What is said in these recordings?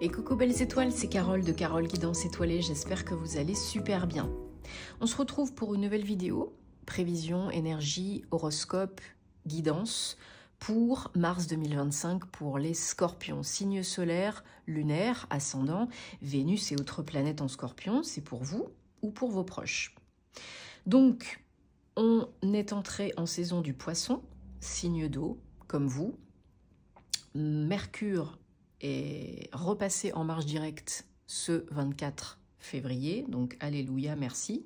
Et coucou belles étoiles, c'est Carole de Carole Guidance Étoilée, j'espère que vous allez super bien. On se retrouve pour une nouvelle vidéo, prévision, énergie, horoscope, guidance, pour mars 2025 pour les scorpions. Signe solaire, lunaire, ascendant, Vénus et autres planètes en scorpion, c'est pour vous ou pour vos proches. Donc, on est entré en saison du poisson, signe d'eau, comme vous. Mercure est repassé en marche directe ce 24 février, donc alléluia, merci.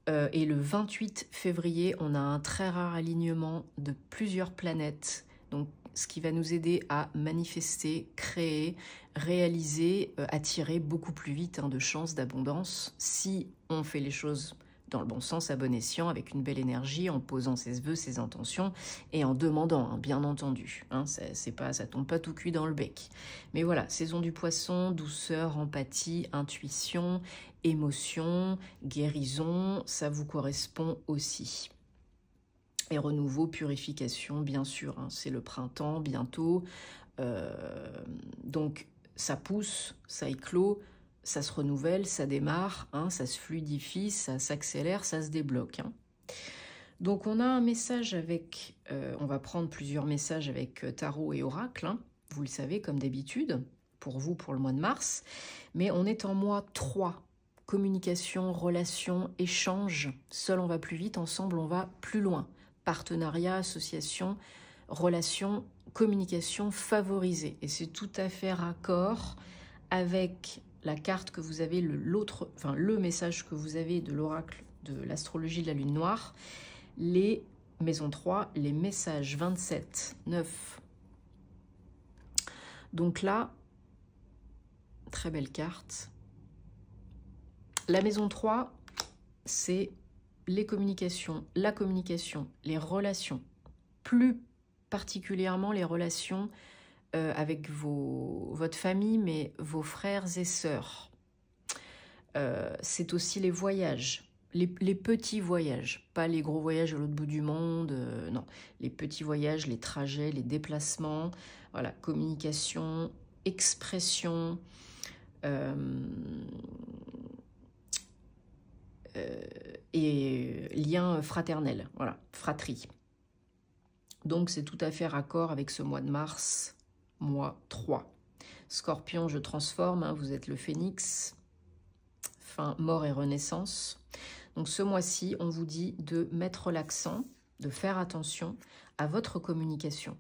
Et le 28 février, on a un très rare alignement de plusieurs planètes, donc ce qui va nous aider à manifester, créer, réaliser, attirer beaucoup plus vite de chances, d'abondance, si on fait les choses dans le bon sens, à bon escient, avec une belle énergie, en posant ses vœux, ses intentions, et en demandant, bien entendu. Ça tombe pas tout cuit dans le bec. Mais voilà, saison du poisson, douceur, empathie, intuition, émotion, guérison, ça vous correspond aussi. Et renouveau, purification, bien sûr, c'est le printemps bientôt. Donc ça pousse, ça éclot, ça se renouvelle, ça démarre, ça se fluidifie, ça s'accélère, ça se débloque. Donc on a un message avec, on va prendre plusieurs messages avec tarot et oracle, vous le savez comme d'habitude, pour vous pour le mois de mars, mais on est en mois 3, communication, relation, échange, seul on va plus vite, ensemble on va plus loin, partenariat, association, relation, communication favorisée, et c'est tout à fait raccord avec la carte que vous avez, le message que vous avez de l'oracle de l'astrologie de la lune noire, les maisons 3, les messages 27, 9. Donc là, très belle carte. La maison 3, c'est les communications, la communication, les relations, plus particulièrement les relations avec votre famille, mais vos frères et sœurs. C'est aussi les voyages, les petits voyages, pas les gros voyages à l'autre bout du monde, non. Les petits voyages, les trajets, les déplacements, voilà, communication, expression, et lien fraternel, voilà, fratrie. Donc c'est tout à fait raccord avec ce mois de mars, mois 3. Scorpion, je transforme, vous êtes le phénix, fin, mort et renaissance. Donc ce mois-ci, on vous dit de mettre l'accent, de faire attention à votre communication.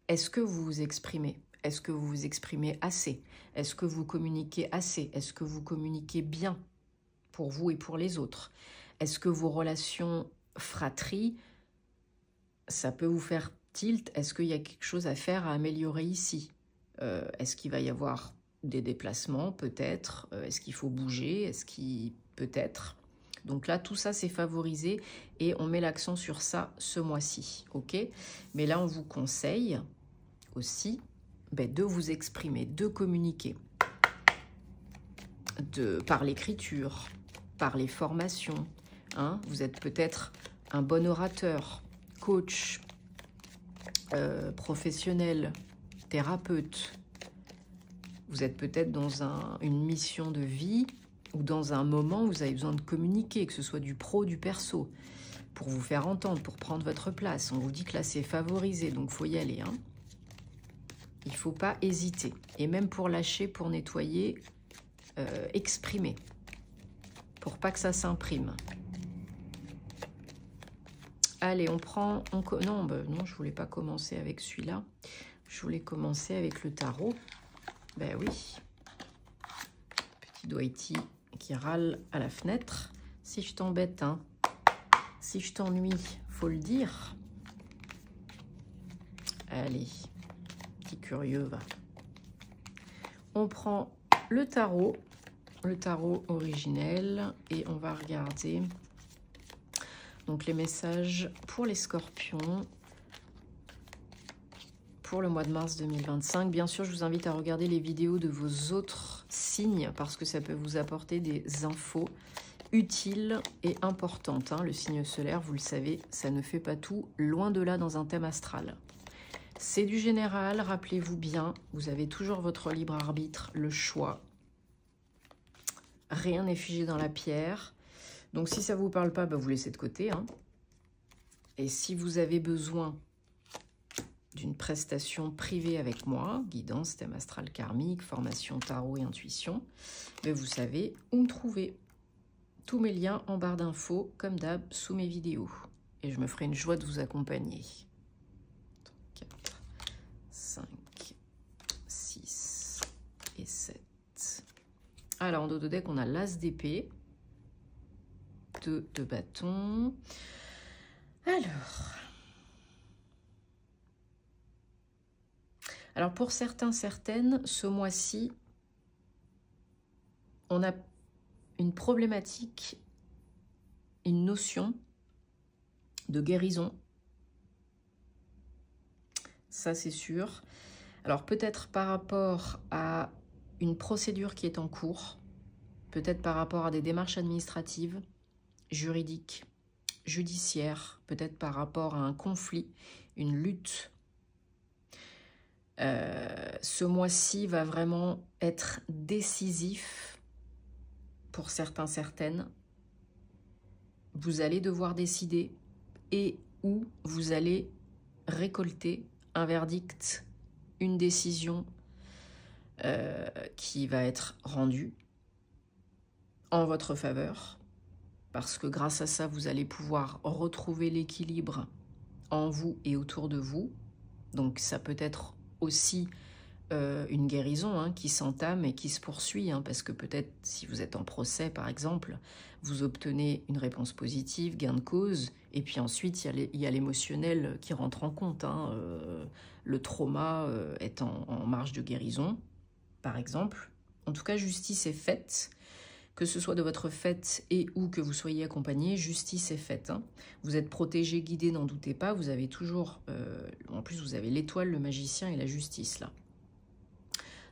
Est-ce que vous vous exprimez? Est-ce que vous vous exprimez assez? Est-ce que vous communiquez assez? Est-ce que vous communiquez bien pour vous et pour les autres? Est-ce que vos relations fratrie, ça peut vous faire tilt? Est-ce qu'il y a quelque chose à faire, à améliorer ici? Est-ce qu'il va y avoir des déplacements, peut-être? Est-ce qu'il faut bouger? Est-ce qu'il peut-être? Donc là, tout ça, c'est favorisé et on met l'accent sur ça ce mois-ci, ok? Mais là, on vous conseille aussi de vous exprimer, de communiquer, par l'écriture, par les formations. Vous êtes peut-être un bon orateur, coach, professionnel, thérapeute. Vous êtes peut-être dans une mission de vie ou dans un moment où vous avez besoin de communiquer, que ce soit du pro, du perso, pour vous faire entendre, pour prendre votre place. On vous dit que là, c'est favorisé, donc il faut y aller. Il ne faut pas hésiter. Et même pour lâcher, pour nettoyer, exprimer, pour pas que ça s'imprime. Allez, on prend... Non, je voulais pas commencer avec celui-là. Je voulais commencer avec le tarot. Ben oui. Petit Doity qui râle à la fenêtre. Si je t'embête, si je t'ennuie, faut le dire. Allez, petit curieux, va. On prend le tarot originel, et on va regarder... Donc les messages pour les scorpions pour le mois de mars 2025. Bien sûr, je vous invite à regarder les vidéos de vos autres signes parce que ça peut vous apporter des infos utiles et importantes. Le signe solaire, vous le savez, ça ne fait pas tout, loin de là dans un thème astral. C'est du général, rappelez-vous bien, vous avez toujours votre libre arbitre, le choix. Rien n'est figé dans la pierre. Donc si ça ne vous parle pas, bah, vous laissez de côté. Hein. Et si vous avez besoin d'une prestation privée avec moi, guidance, thème astral karmique, formation tarot et intuition, bah, vous savez où me trouver. Tous mes liens en barre d'infos, comme d'hab, sous mes vidéos. Et je me ferai une joie de vous accompagner. 4, 5, 6 et 7. Alors, en dos de deck, on a l'as d'épée, 2 de bâton. Alors, pour certains, certaines, ce mois-ci, on a une problématique, une notion de guérison. Ça, c'est sûr. Alors, peut-être par rapport à une procédure qui est en cours, peut-être par rapport à des démarches administratives, juridiques, judiciaires, peut-être par rapport à un conflit, une lutte. Ce mois-ci va vraiment être décisif pour certains, certaines. Vous allez devoir décider et où vous allez récolter un verdict, une décision qui va être rendue en votre faveur, parce que grâce à ça, vous allez pouvoir retrouver l'équilibre en vous et autour de vous. Donc ça peut être aussi une guérison hein, qui s'entame et qui se poursuit, hein, parce que peut-être si vous êtes en procès par exemple, vous obtenez une réponse positive, gain de cause, et puis ensuite il y a l'émotionnel qui rentre en compte. Hein, le trauma est en marge de guérison, par exemple. En tout cas, justice est faite. Que ce soit de votre fait et ou que vous soyez accompagné, justice est faite. Hein. Vous êtes protégé, guidé, n'en doutez pas. Vous avez toujours, en plus vous avez l'étoile, le magicien et la justice là.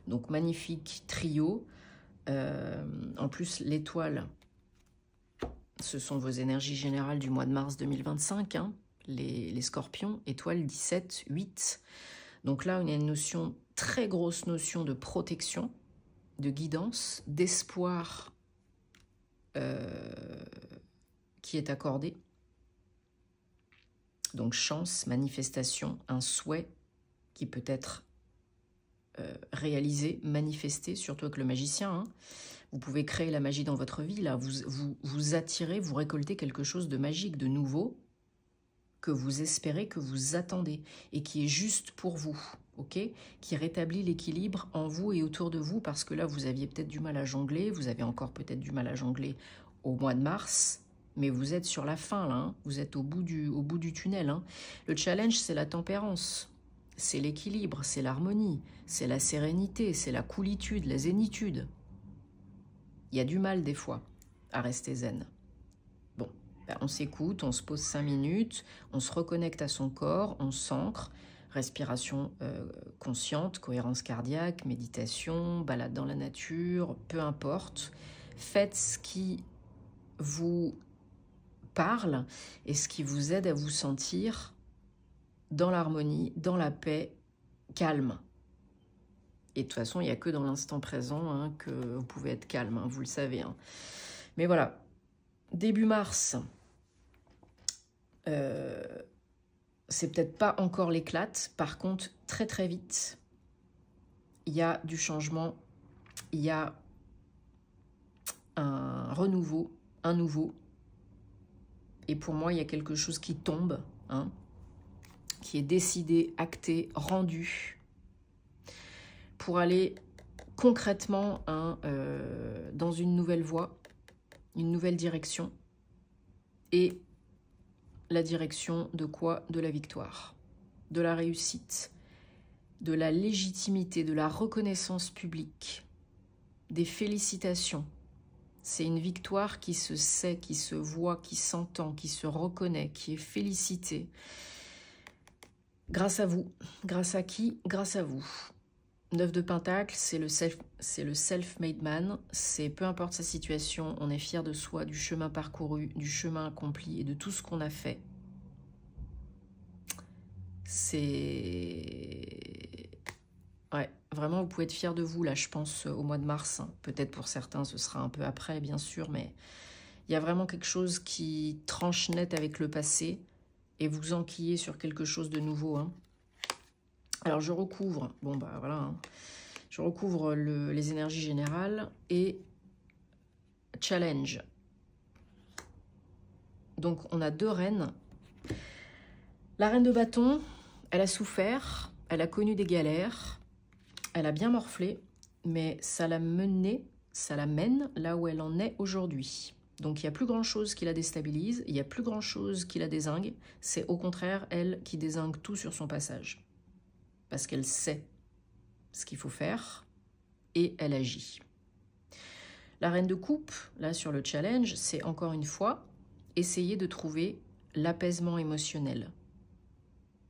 Donc magnifique trio. En plus l'étoile, ce sont vos énergies générales du mois de mars 2025. Hein. Les scorpions, étoile 17, 8. Donc là on a une notion, très grosse notion de protection, de guidance, d'espoir, qui est accordé. Donc chance, manifestation, un souhait qui peut être réalisé, manifesté, surtout avec le magicien. Hein. Vous pouvez créer la magie dans votre vie. Là, vous attirez, vous récoltez quelque chose de magique, de nouveau, que vous espérez, que vous attendez, et qui est juste pour vous. Okay, qui rétablit l'équilibre en vous et autour de vous, parce que là, vous aviez peut-être du mal à jongler, vous avez encore peut-être du mal à jongler au mois de mars, mais vous êtes sur la fin, là, hein, vous êtes au bout du tunnel. Hein. Le challenge, c'est la tempérance, c'est l'équilibre, c'est l'harmonie, c'est la sérénité, c'est la coolitude, la zénitude. Il y a du mal, des fois, à rester zen. Bon, ben, on s'écoute, on se pose 5 minutes, on se reconnecte à son corps, on s'ancre. Respiration consciente, cohérence cardiaque, méditation, balade dans la nature, peu importe. Faites ce qui vous parle et ce qui vous aide à vous sentir dans l'harmonie, dans la paix, calme. Et de toute façon, il n'y a que dans l'instant présent hein, que vous pouvez être calme, hein, vous le savez. Hein. Mais voilà, début mars, c'est peut-être pas encore l'éclate. Par contre, très très vite, il y a du changement, il y a un renouveau, un nouveau. Et pour moi, il y a quelque chose qui tombe, hein, qui est décidé, acté, rendu, pour aller concrètement hein, dans une nouvelle voie, une nouvelle direction. Et la direction de quoi? De la victoire, de la réussite, de la légitimité, de la reconnaissance publique, des félicitations. C'est une victoire qui se sait, qui se voit, qui s'entend, qui se reconnaît, qui est félicitée. Grâce à vous. Grâce à qui? Grâce à vous. 9 de Pentacle, c'est le self-made man. C'est peu importe sa situation, on est fier de soi, du chemin parcouru, du chemin accompli et de tout ce qu'on a fait. C'est... Ouais, vraiment, vous pouvez être fiers de vous, là, je pense, au mois de mars. Hein. Peut-être pour certains, ce sera un peu après, bien sûr, mais il y a vraiment quelque chose qui tranche net avec le passé et vous enquillez sur quelque chose de nouveau. Hein. Alors, je recouvre, bon, bah voilà, hein. Je recouvre les énergies générales et challenge. Donc, on a 2 reines. La reine de bâton, elle a souffert, elle a connu des galères, elle a bien morflé, mais ça l'a menée, ça la mène là où elle en est aujourd'hui. Donc, il n'y a plus grand-chose qui la déstabilise, il n'y a plus grand-chose qui la dézingue. C'est au contraire elle qui dézingue tout sur son passage. Parce qu'elle sait ce qu'il faut faire et elle agit. La reine de coupe, là sur le challenge, c'est encore une fois essayer de trouver l'apaisement émotionnel,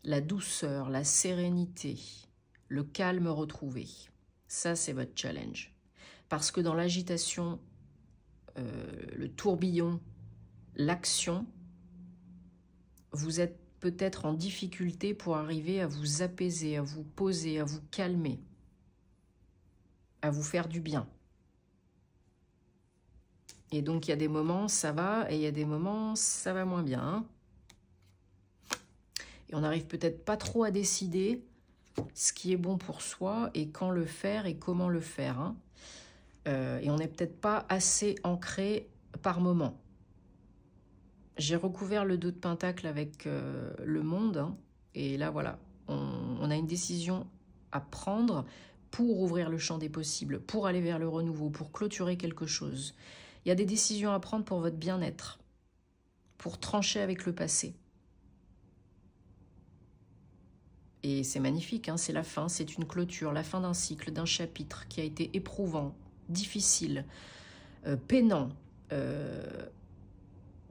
la douceur, la sérénité, le calme retrouvé. Ça, c'est votre challenge. Parce que dans l'agitation, le tourbillon, l'action, vous êtes peut-être en difficulté pour arriver à vous apaiser, à vous poser, à vous calmer, à vous faire du bien. Et donc, il y a des moments, ça va, et il y a des moments, ça va moins bien. Hein. Et on n'arrive peut-être pas trop à décider ce qui est bon pour soi et quand le faire et comment le faire. Hein. Et on n'est peut-être pas assez ancré par moment. J'ai recouvert le 2 de Pentacle avec le monde. Hein, et là, voilà, on a une décision à prendre pour ouvrir le champ des possibles, pour aller vers le renouveau, pour clôturer quelque chose. Il y a des décisions à prendre pour votre bien-être, pour trancher avec le passé. Et c'est magnifique, hein, c'est la fin, c'est une clôture, la fin d'un cycle, d'un chapitre qui a été éprouvant, difficile, peinant,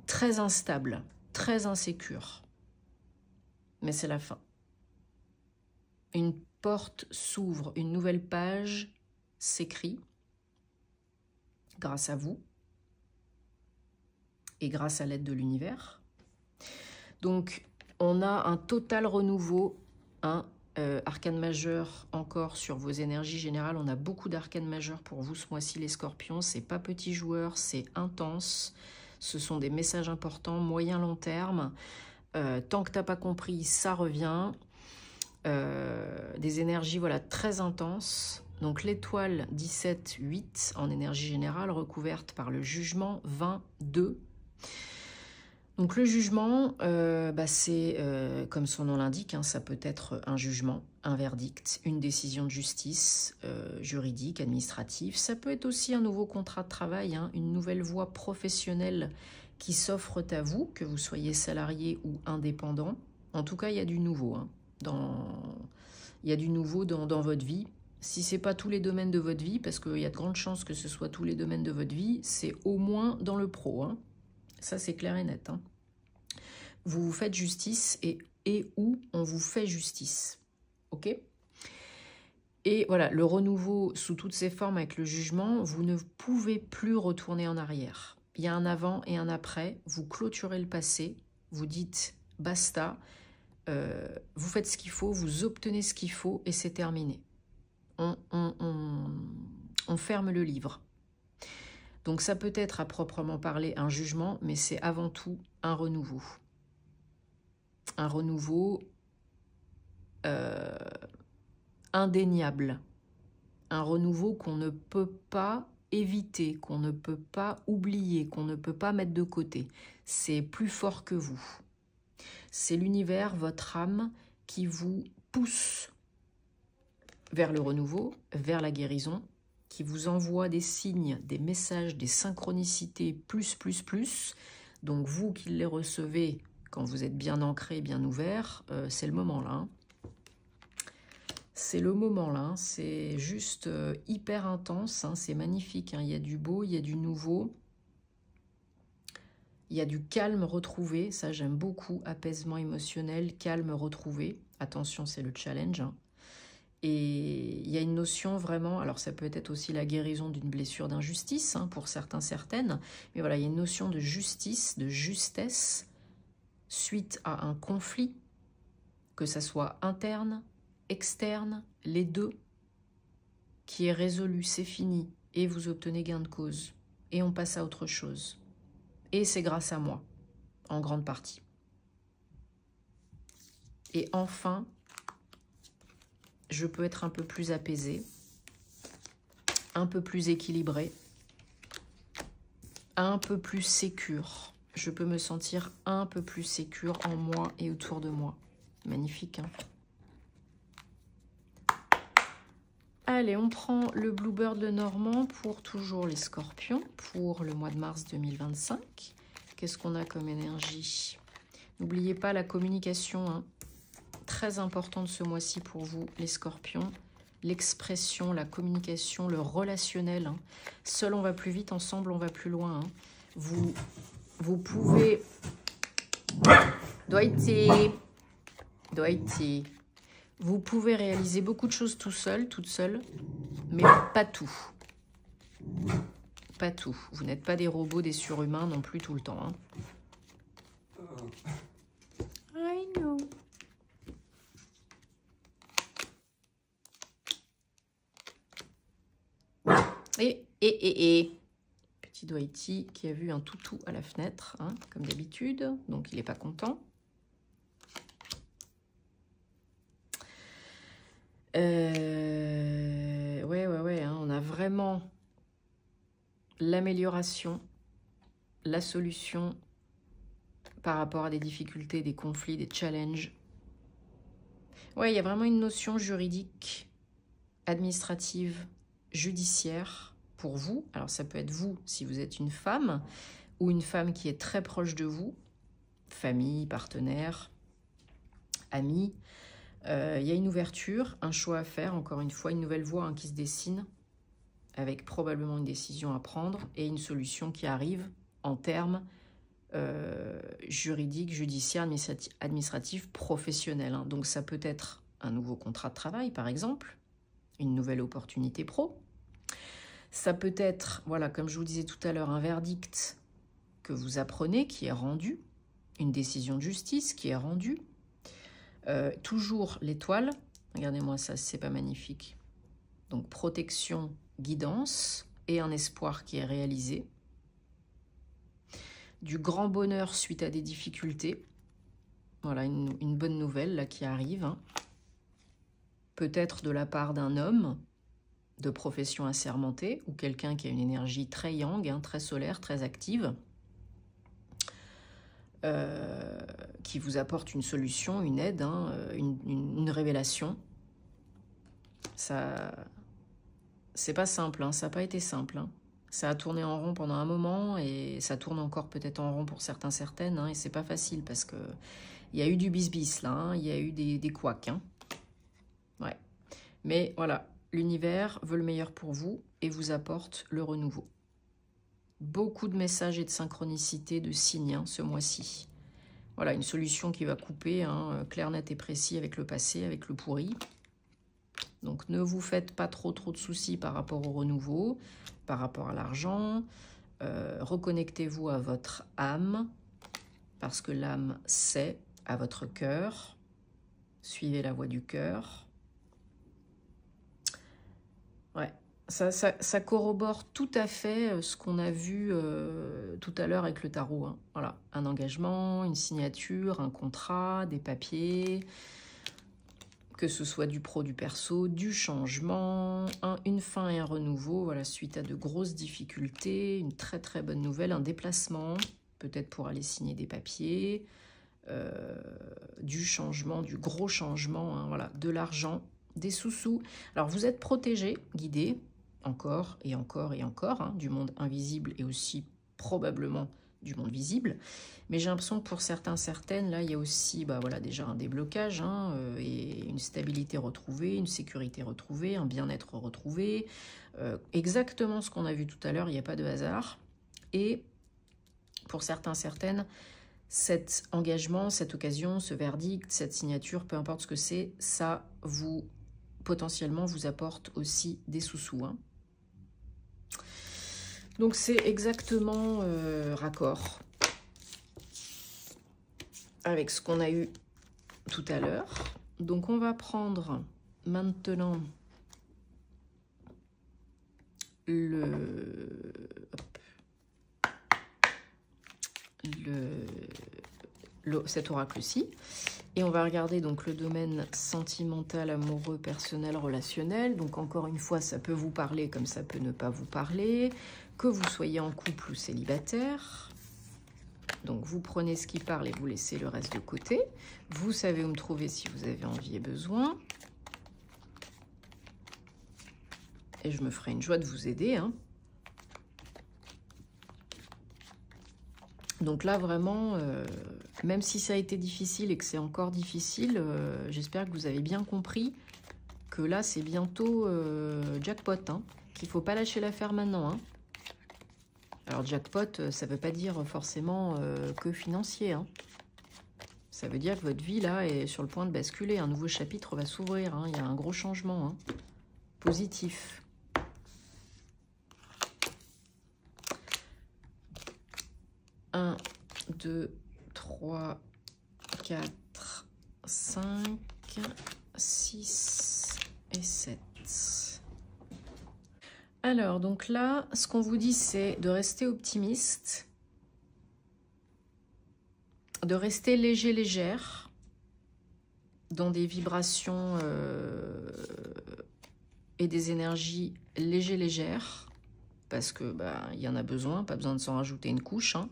très instable, très insécure. Mais c'est la fin. Une porte s'ouvre, une nouvelle page s'écrit grâce à vous et grâce à l'aide de l'univers. Donc, on a un total renouveau, hein, arcane majeur encore sur vos énergies générales. On a beaucoup d'arcanes majeurs pour vous ce mois-ci, les scorpions. C'est pas petit joueur, c'est intense. Ce sont des messages importants, moyen long terme. Tant que t'as pas compris, ça revient. Des énergies voilà, très intenses. Donc l'étoile 17-8 en énergie générale, recouverte par le jugement 22. Donc le jugement, c'est comme son nom l'indique, hein, ça peut être un jugement, un verdict, une décision de justice juridique, administrative. Ça peut être aussi un nouveau contrat de travail, hein, une nouvelle voie professionnelle qui s'offre à vous, que vous soyez salarié ou indépendant. En tout cas, il y a du nouveau. Hein, il y a du nouveau dans votre vie. Si ce n'est pas tous les domaines de votre vie, parce qu'il y a de grandes chances que ce soit tous les domaines de votre vie, c'est au moins dans le pro. Hein. Ça, c'est clair et net. Hein. Vous vous faites justice et où on vous fait justice. OK ? Et voilà, le renouveau sous toutes ses formes avec le jugement, vous ne pouvez plus retourner en arrière. Il y a un avant et un après. Vous clôturez le passé. Vous dites basta. Vous faites ce qu'il faut. Vous obtenez ce qu'il faut et c'est terminé. On ferme le livre. Donc ça peut être à proprement parler un jugement, mais c'est avant tout un renouveau. Un renouveau indéniable. Un renouveau qu'on ne peut pas éviter, qu'on ne peut pas oublier, qu'on ne peut pas mettre de côté. C'est plus fort que vous. C'est l'univers, votre âme, qui vous pousse vers le renouveau, vers la guérison, qui vous envoie des signes, des messages, des synchronicités, plus. Donc vous qui les recevez, quand vous êtes bien ancré, bien ouvert, c'est le moment là. Hein. C'est le moment là, hein. C'est juste hyper intense, hein. C'est magnifique. Hein. Il y a du beau, il y a du nouveau. Il y a du calme retrouvé, ça j'aime beaucoup, apaisement émotionnel, calme retrouvé. Attention, c'est le challenge. Hein. Et il y a une notion vraiment, alors ça peut être aussi la guérison d'une blessure d'injustice, hein, pour certains, certaines, mais voilà, il y a une notion de justice, de justesse, suite à un conflit, que ça soit interne, externe, les deux, qui est résolu, c'est fini, et vous obtenez gain de cause, et on passe à autre chose. Et c'est grâce à moi, en grande partie. Et enfin, je peux être un peu plus apaisée, un peu plus équilibrée, un peu plus sécure. Je peux me sentir un peu plus sécure en moi et autour de moi. Magnifique, hein? Allez, on prend le Bluebird le Normand pour toujours les Scorpions, pour le mois de mars 2025. Qu'est-ce qu'on a comme énergie? N'oubliez pas la communication, hein? Très importante ce mois-ci pour vous, les Scorpions. L'expression, la communication, le relationnel. Hein? Seul on va plus vite, ensemble on va plus loin. Hein? Vous pouvez... Doiti. Vous pouvez réaliser beaucoup de choses tout seul, toute seule, mais pas tout. Pas tout. Vous n'êtes pas des robots, des surhumains non plus tout le temps. Hein? I know. Et petit Doiti qui a vu un toutou à la fenêtre, hein, comme d'habitude, donc il n'est pas content. Ouais, hein, on a vraiment l'amélioration, la solution par rapport à des difficultés, des conflits, des challenges. Ouais, il y a vraiment une notion juridique, administrative, judiciaire pour vous. Alors ça peut être vous si vous êtes une femme ou une femme qui est très proche de vous, famille, partenaire, amis. Il y a une ouverture, un choix à faire, encore une fois, une nouvelle voie hein, qui se dessine, avec probablement une décision à prendre et une solution qui arrive en termes juridiques, judiciaires, administratifs, professionnels. Hein. Donc ça peut être un nouveau contrat de travail, par exemple, une nouvelle opportunité pro. Ça peut être, voilà, comme je vous disais tout à l'heure, un verdict que vous apprenez, qui est rendu, une décision de justice qui est rendue. Toujours l'étoile, regardez-moi ça, c'est pas magnifique. Donc protection, guidance et un espoir qui est réalisé. Du grand bonheur suite à des difficultés. Voilà une bonne nouvelle là qui arrive. Hein. Peut-être de la part d'un homme de profession assermentée ou quelqu'un qui a une énergie très yang, hein, très solaire, très active. Qui vous apporte une solution, une aide, hein, une révélation. Ça, c'est pas simple, hein, ça n'a pas été simple. Hein. Ça a tourné en rond pendant un moment et ça tourne encore peut-être en rond pour certains, certaines. Hein, et c'est pas facile parce que il y a eu du bis-bis là, hein, il y a eu des couacs. Hein. Ouais. Mais voilà, l'univers veut le meilleur pour vous et vous apporte le renouveau. Beaucoup de messages et de synchronicité, de signes hein, ce mois-ci. Voilà, une solution qui va couper, hein, clair, net et précis avec le passé, avec le pourri. Donc ne vous faites pas trop de soucis par rapport au renouveau, par rapport à l'argent. Reconnectez-vous à votre âme, parce que l'âme c'est à votre cœur. Suivez la voie du cœur. Ouais. Ça corrobore tout à fait ce qu'on a vu tout à l'heure avec le tarot. Hein. Voilà, un engagement, une signature, un contrat, des papiers, que ce soit du pro, du perso, du changement, une fin et un renouveau, voilà, suite à de grosses difficultés, une très très bonne nouvelle, un déplacement, peut-être pour aller signer des papiers, du changement, du gros changement, hein, voilà, de l'argent, des sous-sous. Alors vous êtes protégés, guidés, encore et encore et encore, hein, du monde invisible et aussi probablement du monde visible. Mais j'ai l'impression que pour certains, certaines, là, il y a aussi bah, voilà, déjà un déblocage hein, et une stabilité retrouvée, une sécurité retrouvée, un bien-être retrouvé. Exactement ce qu'on a vu tout à l'heure, il n'y a pas de hasard. Et pour certains, certaines, cet engagement, cette occasion, ce verdict, cette signature, peu importe ce que c'est, ça vous potentiellement vous apporte aussi des sous-sous. Hein. Donc c'est exactement raccord avec ce qu'on a eu tout à l'heure. Donc on va prendre maintenant cet oracle-ci. Et on va regarder donc le domaine sentimental, amoureux, personnel, relationnel. Donc encore une fois, ça peut vous parler comme ça peut ne pas vous parler. Que vous soyez en couple ou célibataire. Donc vous prenez ce qui parle et vous laissez le reste de côté. Vous savez où me trouver si vous avez envie et besoin. Et je me ferai une joie de vous aider, hein. Donc là, vraiment, même si ça a été difficile et que c'est encore difficile, j'espère que vous avez bien compris que là, c'est bientôt jackpot, hein, qu'il ne faut pas lâcher l'affaire maintenant, hein. Alors, jackpot, ça ne veut pas dire forcément que financier, hein. Ça veut dire que votre vie, là, est sur le point de basculer. Un nouveau chapitre va s'ouvrir, hein. Il y a un gros changement, hein, positif. 1, 2, 3, 4, 5, 6 et 7. Alors, donc là, ce qu'on vous dit, c'est de rester optimiste, de rester léger, légère, dans des vibrations et des énergies léger, légères, parce que il y en a besoin, pas besoin de s'en rajouter une couche, hein.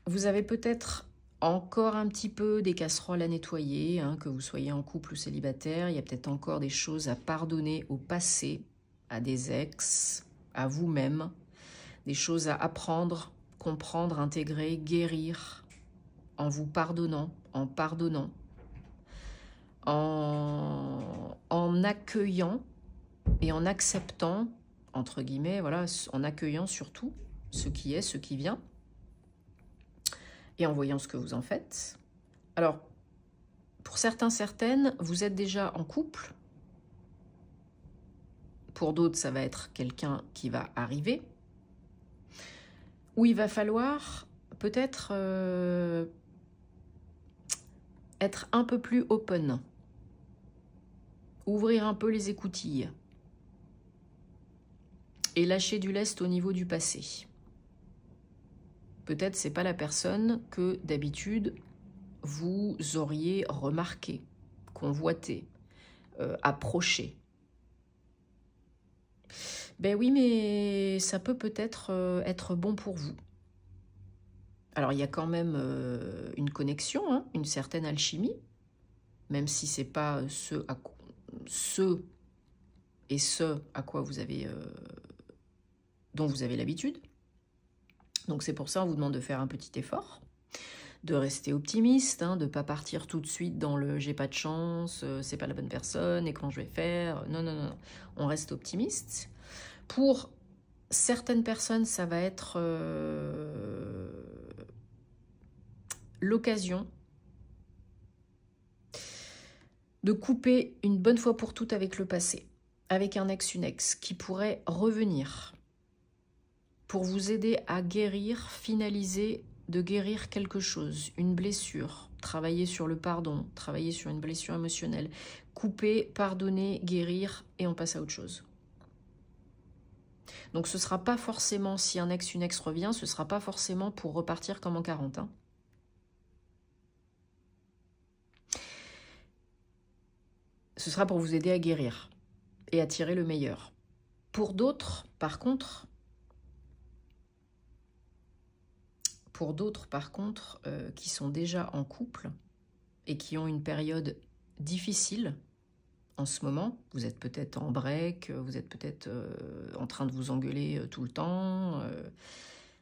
Vous avez peut-être encore un petit peu des casseroles à nettoyer, hein, que vous soyez en couple ou célibataire. Il y a peut-être encore des choses à pardonner au passé, à des ex, à vous-même, des choses à apprendre, comprendre, intégrer, guérir, en vous pardonnant, en accueillant et en acceptant, entre guillemets, voilà, en accueillant surtout ce qui est, ce qui vient, et en voyant ce que vous en faites. Alors, pour certains, certaines, vous êtes déjà en couple. Pour d'autres, ça va être quelqu'un qui va arriver. Où il va falloir peut-être être un peu plus open. Ouvrir un peu les écoutilles. Et lâcher du lest au niveau du passé. Peut-être c'est pas la personne que d'habitude vous auriez remarqué, convoité, approché. Ben oui, mais ça peut peut-être être bon pour vous. Alors il y a quand même une connexion, hein, une certaine alchimie, même si c'est pas ce à quoi vous avez dont vous avez l'habitude. Donc c'est pour ça qu'on vous demande de faire un petit effort, de rester optimiste, hein, de ne pas partir tout de suite dans le « j'ai pas de chance, c'est pas la bonne personne, et comment je vais faire ?» Non, non, non, on reste optimiste. Pour certaines personnes, ça va être l'occasion de couper une bonne fois pour toutes avec le passé, avec un ex, une ex, qui pourrait revenir pour vous aider à guérir, finaliser, de guérir quelque chose, une blessure, travailler sur le pardon, travailler sur une blessure émotionnelle, couper, pardonner, guérir, et on passe à autre chose. Donc ce ne sera pas forcément, si un ex, une ex revient, ce ne sera pas forcément pour repartir comme en 40 ans. Ce sera pour vous aider à guérir et à tirer le meilleur. Pour d'autres, par contre, qui sont déjà en couple et qui ont une période difficile en ce moment, vous êtes peut-être en break, vous êtes peut-être en train de vous engueuler tout le temps,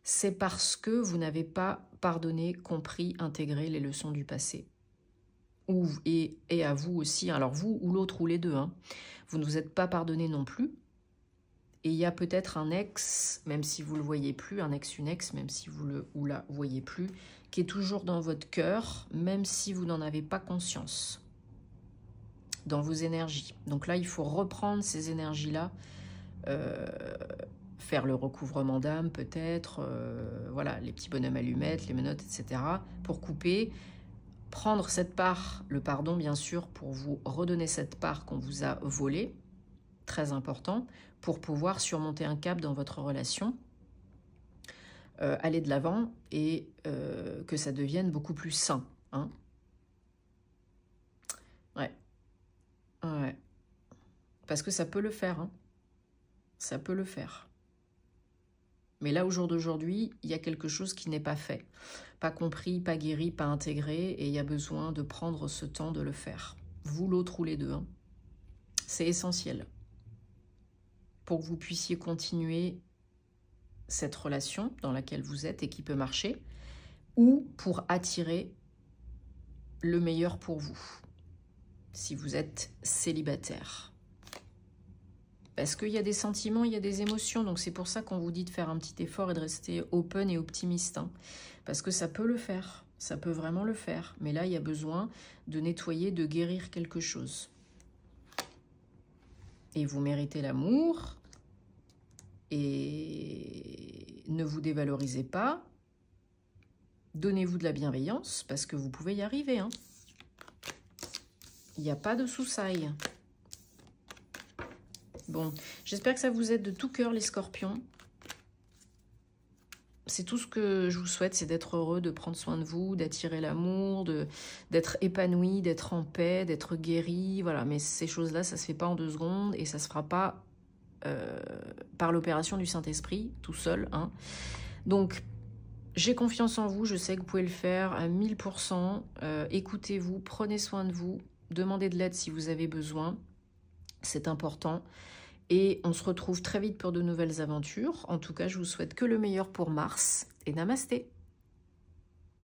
c'est parce que vous n'avez pas pardonné, compris, intégré les leçons du passé. Et à vous aussi, alors vous ou l'autre ou les deux, hein, vous ne vous êtes pas pardonné non plus. Et il y a peut-être un ex, même si vous ne le voyez plus, un ex, une ex, même si vous le ou la voyez plus, qui est toujours dans votre cœur, même si vous n'en avez pas conscience, dans vos énergies. Donc là, il faut reprendre ces énergies-là, faire le recouvrement d'âme peut-être, voilà, les petits bonhommes allumettes, les menottes, etc., pour couper, prendre cette part, le pardon bien sûr, pour vous redonner cette part qu'on vous a volée, très important, pour pouvoir surmonter un cap dans votre relation, aller de l'avant et que ça devienne beaucoup plus sain. Hein. Ouais. Ouais. Parce que ça peut le faire. Hein. Ça peut le faire. Mais là, au jour d'aujourd'hui, il y a quelque chose qui n'est pas fait. Pas compris, pas guéri, pas intégré. Et il y a besoin de prendre ce temps de le faire. Vous, l'autre ou les deux. Hein. C'est essentiel. Pour que vous puissiez continuer cette relation dans laquelle vous êtes et qui peut marcher. Ou pour attirer le meilleur pour vous. Si vous êtes célibataire. Parce qu'il y a des sentiments, il y a des émotions. Donc c'est pour ça qu'on vous dit de faire un petit effort et de rester open et optimiste. Hein. Parce que ça peut le faire. Ça peut vraiment le faire. Mais là, il y a besoin de nettoyer, de guérir quelque chose. Et vous méritez l'amour. Et ne vous dévalorisez pas. Donnez-vous de la bienveillance parce que vous pouvez y arriver. Hein. Il n'y a pas de soussailles. Bon, j'espère que ça vous aide de tout cœur les scorpions. C'est tout ce que je vous souhaite, c'est d'être heureux, de prendre soin de vous, d'attirer l'amour, d'être épanoui, d'être en paix, d'être guéri. Voilà, mais ces choses-là, ça ne se fait pas en 2 secondes et ça ne se fera pas par l'opération du Saint-Esprit, tout seul. Hein. Donc, j'ai confiance en vous, je sais que vous pouvez le faire à 1000%. Écoutez-vous, prenez soin de vous, demandez de l'aide si vous avez besoin. C'est important. Et on se retrouve très vite pour de nouvelles aventures. En tout cas, je vous souhaite que le meilleur pour Mars. Et namasté!